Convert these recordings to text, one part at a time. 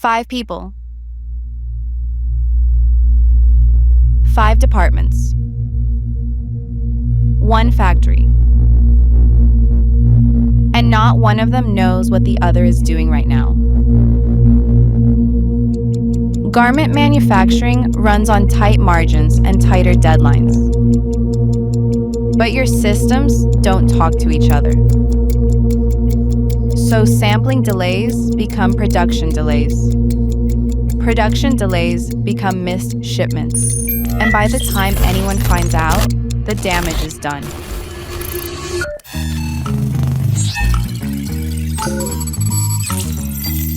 5 people. 5 departments. 1 factory. And not one of them knows what the other is doing right now. Garment manufacturing runs on tight margins and tighter deadlines. But your systems don't talk to each other. So sampling delays become production delays. Production delays become missed shipments. And by the time anyone finds out, the damage is done.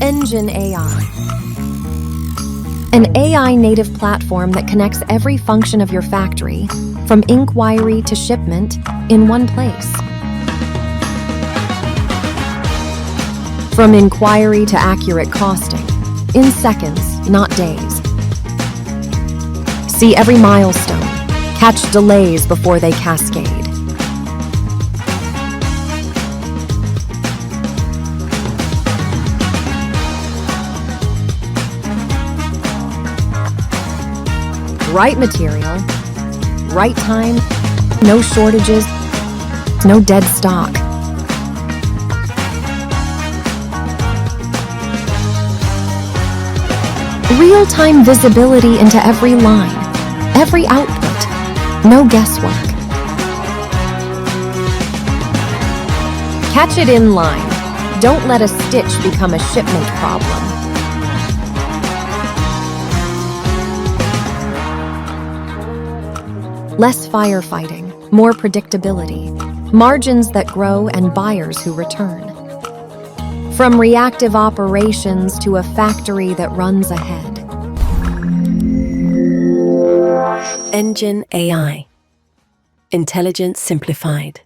Enjen AI. An AI-native platform that connects every function of your factory, from inquiry to shipment, in one place. From inquiry to accurate costing, in seconds, not days. See every milestone, catch delays before they cascade. Right material, right time, no shortages, no dead stock. Real-time visibility into every line, every output, no guesswork. Catch it in line. Don't let a stitch become a shipment problem. Less firefighting, more predictability, margins that grow and buyers who return. From reactive operations to a factory that runs ahead. Enjen AI. Intelligence simplified.